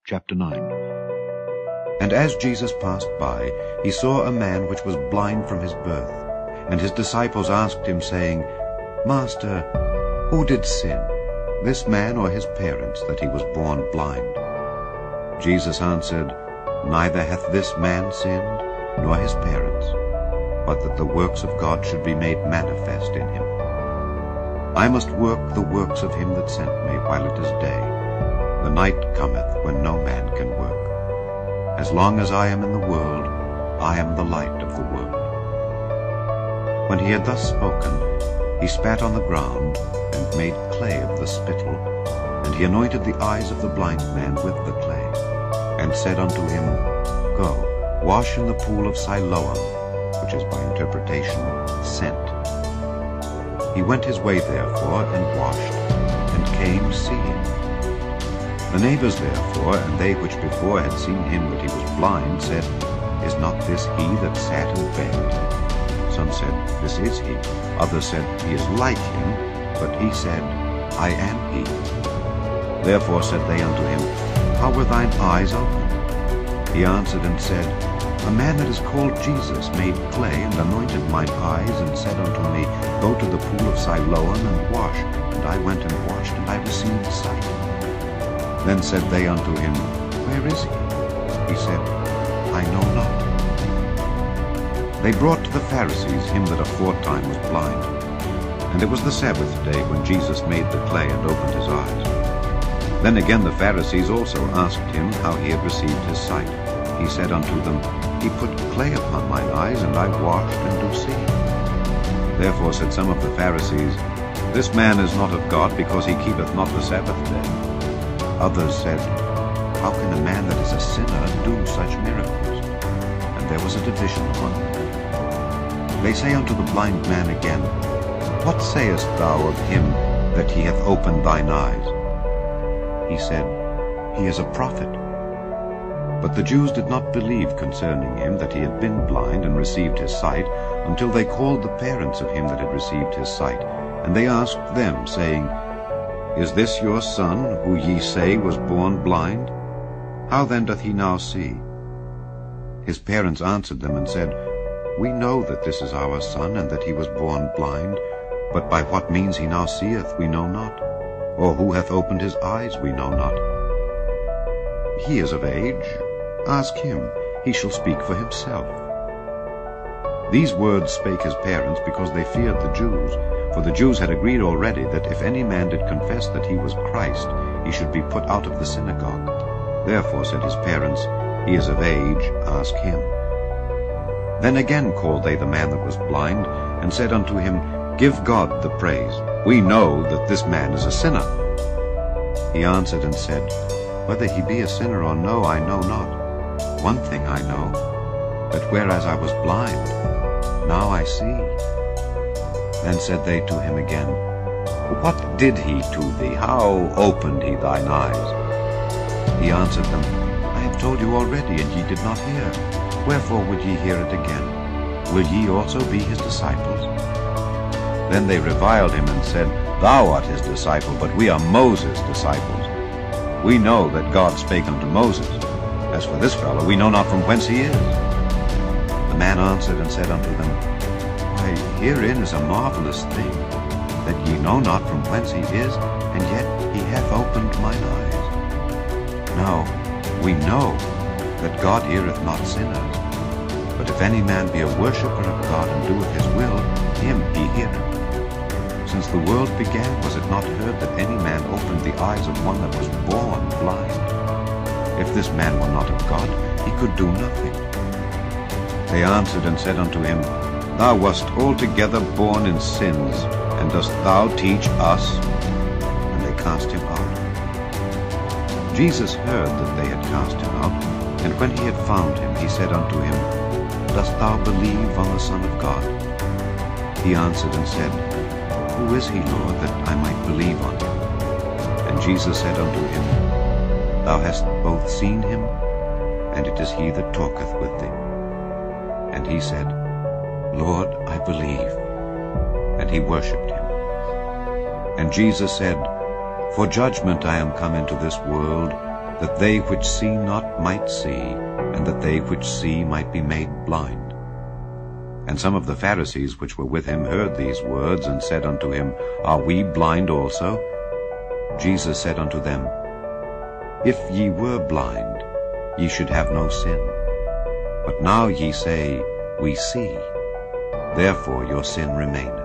Chapter 9. And as Jesus passed by, he saw a man which was blind from his birth. And his disciples asked him, saying, Master, who did sin, this man or his parents, that he was born blind? Jesus answered, Neither hath this man sinned, nor his parents, but that the works of God should be made manifest in him. I must work the works of him that sent me while it is day. The night cometh when no man can work. As long as I am in the world, I am the light of the world. When he had thus spoken, he spat on the ground, and made clay of the spittle, and he anointed the eyes of the blind man with the clay, and said unto him, Go, wash in the pool of Siloam, which is by interpretation, sent. He went his way therefore, and washed, and came seeing. The neighbors therefore, and they which before had seen him that he was blind, said, Is not this he that sat and begged? Some said, This is he. Others said, He is like him. But he said, I am he. Therefore said they unto him, How were thine eyes opened? He answered and said, A man that is called Jesus made clay, and anointed mine eyes, and said unto me, Go to the pool of Siloam, and wash. And I went and washed, and I received sight. Then said they unto him, Where is he? He said, I know not. They brought to the Pharisees him that aforetime was blind. And it was the Sabbath day when Jesus made the clay and opened his eyes. Then again the Pharisees also asked him how he had received his sight. He said unto them, He put clay upon mine eyes, and I washed, and do see. Therefore said some of the Pharisees, This man is not of God, because he keepeth not the Sabbath day. Others said, How can a man that is a sinner do such miracles? And there was a division among them. They say unto the blind man again, What sayest thou of him that he hath opened thine eyes? He said, He is a prophet. But the Jews did not believe concerning him that he had been blind and received his sight, until they called the parents of him that had received his sight. And they asked them, saying, Is this your son, who ye say was born blind? How then doth he now see? His parents answered them and said, We know that this is our son, and that he was born blind. But by what means he now seeth, we know not. Or who hath opened his eyes, we know not. He is of age. Ask him. He shall speak for himself. These words spake his parents, because they feared the Jews. For the Jews had agreed already that if any man did confess that he was Christ, he should be put out of the synagogue. Therefore said his parents, He is of age, ask him. Then again called they the man that was blind, and said unto him, Give God the praise. We know that this man is a sinner. He answered and said, Whether he be a sinner or no, I know not. One thing I know, that whereas I was blind, now I see. Then said they to him again, What did he to thee? How opened he thine eyes? He answered them, I have told you already, and ye did not hear. Wherefore would ye hear it again? Will ye also be his disciples? Then they reviled him and said, Thou art his disciple, but we are Moses' disciples. We know that God spake unto Moses. As for this fellow, we know not from whence he is. The man answered and said unto them, Why, herein is a marvelous thing, that ye know not from whence he is, and yet he hath opened mine eyes. Now we know that God heareth not sinners, but if any man be a worshipper of God, and doeth his will, him he heareth. Since the world began, was it not heard that any man opened the eyes of one that was born blind? If this man were not of God, he could do nothing. They answered and said unto him, Thou wast altogether born in sins, and dost thou teach us? And they cast him out. Jesus heard that they had cast him out, and when he had found him, he said unto him, Dost thou believe on the Son of God? He answered and said, Who is he, Lord, that I might believe on him? And Jesus said unto him, Thou hast both seen him, and it is he that talketh with thee. And he said, Lord, I believe. And he worshipped him. And Jesus said, For judgment I am come into this world, that they which see not might see, and that they which see might be made blind. And some of the Pharisees which were with him heard these words, and said unto him, Are we blind also? Jesus said unto them, If ye were blind, ye should have no sin. But now ye say, We see. Therefore your sin remaineth.